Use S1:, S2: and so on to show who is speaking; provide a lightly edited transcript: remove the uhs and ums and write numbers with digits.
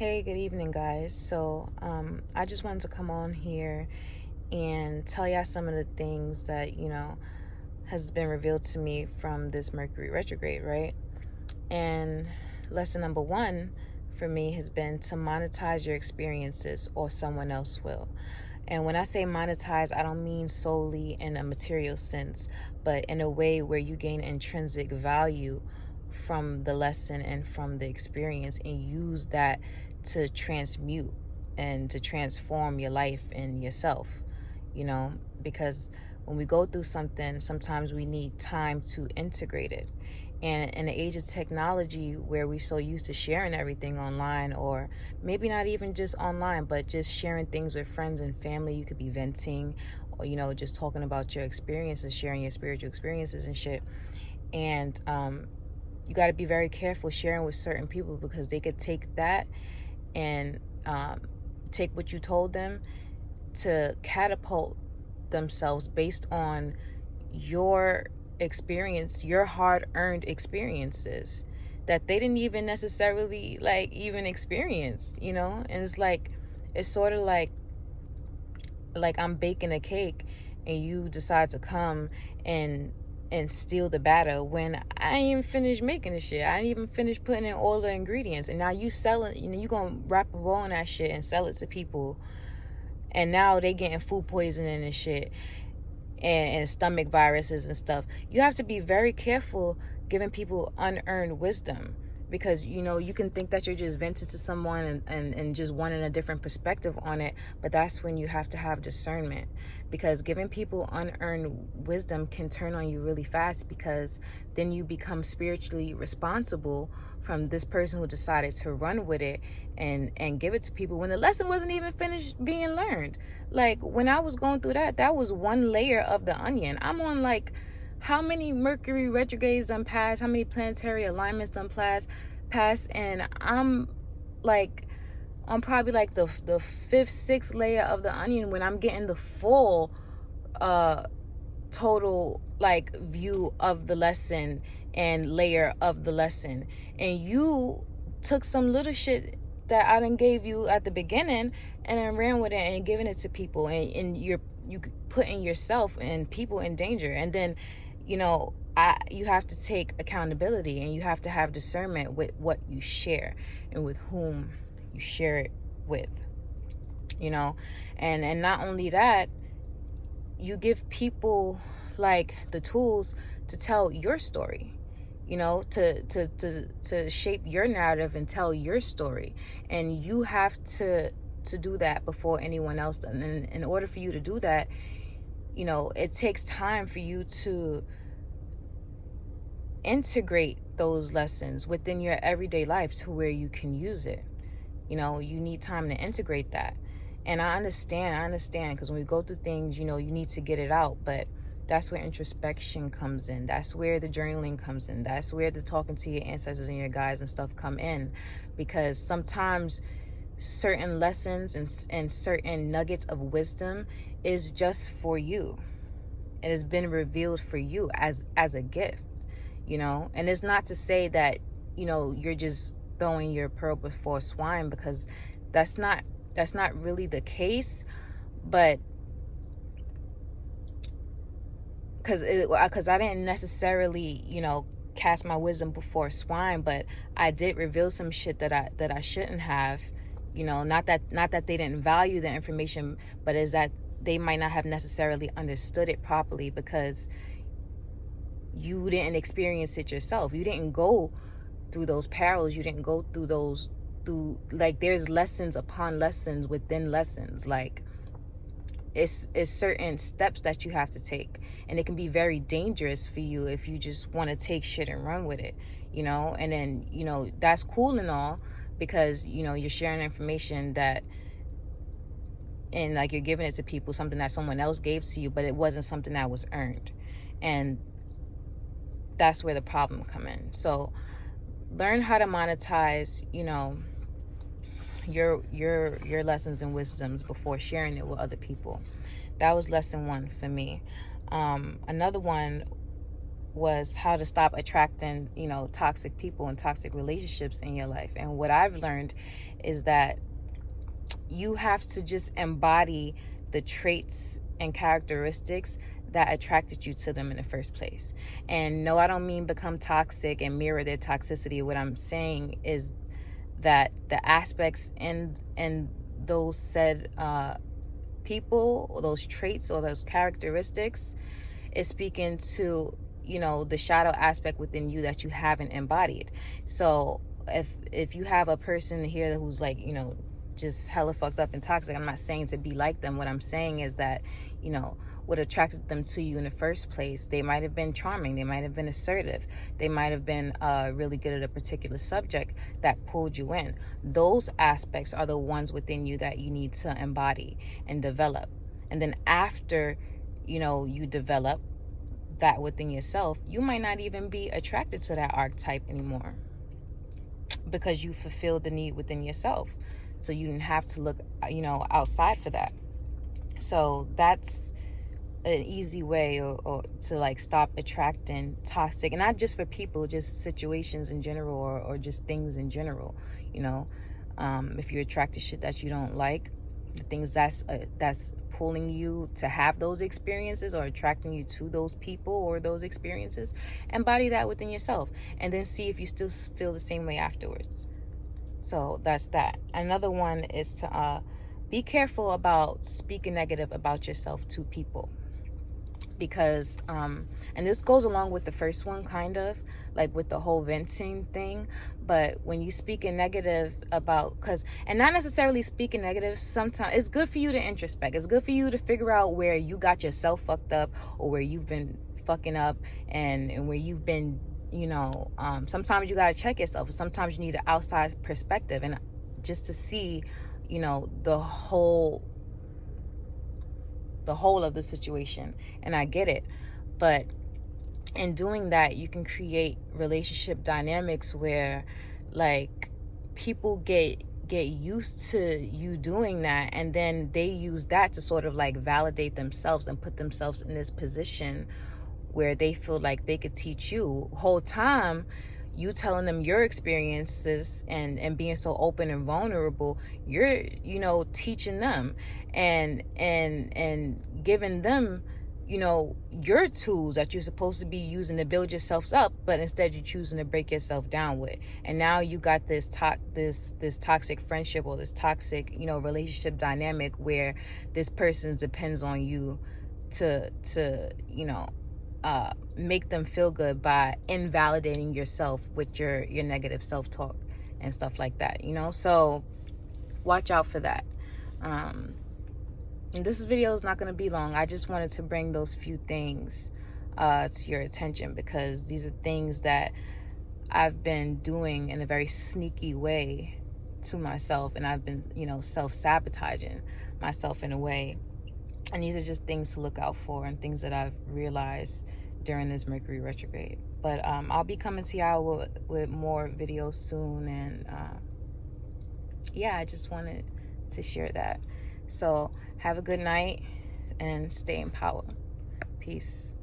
S1: Hey, good evening, guys. I just wanted to come on here and tell y'all some of the things that, has been revealed to me from this Mercury retrograde, right? And lesson number one for me has been to monetize your experiences or someone else will. And when I say monetize, I don't mean solely in a material sense, but in a way where you gain intrinsic value from the lesson and from the experience and use that to transmute and to transform your life and yourself, because when we go through something, sometimes we need time to integrate it. And in the age of technology where we're so used to sharing everything online, or maybe not even just online, but just sharing things with friends and family, you could be venting or, just talking about your experiences, sharing your spiritual experiences and shit. And you got to be very careful sharing with certain people because they could take that and take what you told them to catapult themselves based on your experience, your hard-earned experiences that they didn't even necessarily even experience, and it's sort of like I'm baking a cake and you decide to come and steal the batter when I ain't even finished making the shit. I ain't even finished putting in all the ingredients, and now you sell it. You gonna wrap a bow on that shit and sell it to people, and now they getting food poisoning and shit, and stomach viruses and stuff. You have to be very careful giving people unearned wisdom, because you can think that you're just venting to someone and just wanting a different perspective on it, but that's when you have to have discernment, because giving people unearned wisdom can turn on you really fast, because then you become spiritually responsible from this person who decided to run with it and give it to people when the lesson wasn't even finished being learned. Like when I was going through that was one layer of the onion. I'm on how many Mercury retrogrades done passed, how many planetary alignments done passed, and I'm on probably the fifth, sixth layer of the onion when I'm getting the full total view of the lesson and layer of the lesson. And you took some little shit that I done gave you at the beginning and then ran with it and giving it to people, and you putting yourself and people in danger. And then you have to take accountability, and you have to have discernment with what you share and with whom you share it with, and not only that, you give people the tools to tell your story, to shape your narrative and tell your story. And you have to do that before anyone else does. And in order for you to do that, it takes time for you to integrate those lessons within your everyday life to where you can use it. You need time to integrate that. And I understand, because when we go through things, you need to get it out. But that's where introspection comes in. That's where the journaling comes in. That's where the talking to your ancestors and your guides and stuff come in. Because sometimes certain lessons and certain nuggets of wisdom is just for you. It has been revealed for you as a gift, And it's not to say that, you're just throwing your pearl before swine, because that's not really the case. But because I didn't necessarily cast my wisdom before swine, but I did reveal some shit that I shouldn't have. Not that they didn't value the information, but is that they might not have necessarily understood it properly, because you didn't experience it yourself. You didn't go through those perils. You didn't go through those there's lessons upon lessons within lessons. It's certain steps that you have to take, and it can be very dangerous for you if you just want to take shit and run with it, and then that's cool and all, because you're sharing information that, and you're giving it to people, something that someone else gave to you, but it wasn't something that was earned. And that's where the problem come in. So learn how to monetize your lessons and wisdoms before sharing it with other people. That was lesson one for me. Another one was how to stop attracting, toxic people and toxic relationships in your life. And what I've learned is that you have to just embody the traits and characteristics that attracted you to them in the first place. And no, I don't mean become toxic and mirror their toxicity. What I'm saying is that the aspects in those said people, or those traits or those characteristics, is speaking to, the shadow aspect within you that you haven't embodied. So if you have a person here who's like, just hella fucked up and toxic, I'm not saying to be like them. What I'm saying is that, what attracted them to you in the first place, they might have been charming, they might have been assertive, they might have been really good at a particular subject that pulled you in. Those aspects are the ones within you that you need to embody and develop. And then after, you develop that within yourself, you might not even be attracted to that archetype anymore, because you fulfilled the need within yourself. So you didn't have to look, outside for that. So that's an easy way or to like stop attracting toxic, and not just for people, just situations in general, or just things in general. If you attract to shit that you don't like, the things that's pulling you to have those experiences or attracting you to those people or those experiences, embody that within yourself, and then see if you still feel the same way afterwards. So that's that. Another one is to be careful about speaking negative about yourself to people, because and this goes along with the first one, kind of like with the whole venting thing. But when you speak in negative about, and not necessarily speaking negative, sometimes it's good for you to introspect. It's good for you to figure out where you got yourself fucked up, or where you've been fucking up, and where you've been, sometimes you got to check yourself. Sometimes you need an outside perspective, and just to see, the whole of the situation. And I get it, but in doing that, you can create relationship dynamics where, like, people get used to you doing that, and then they use that to sort of like validate themselves and put themselves in this position where they feel like they could teach you. Whole time you telling them your experiences and being so open and vulnerable, you're teaching them and giving them your tools that you're supposed to be using to build yourselves up, but instead you're choosing to break yourself down with. And now you got this toxic friendship, or this toxic relationship dynamic, where this person depends on you to make them feel good by invalidating yourself with your negative self-talk and stuff like that. So watch out for that. And this video is not going to be long. I just wanted to bring those few things to your attention, because these are things that I've been doing in a very sneaky way to myself, and I've been self-sabotaging myself in a way. And these are just things to look out for, and things that I've realized during this Mercury retrograde. But I'll be coming to y'all with more videos soon. And yeah, I just wanted to share that. So have a good night and stay in power. Peace.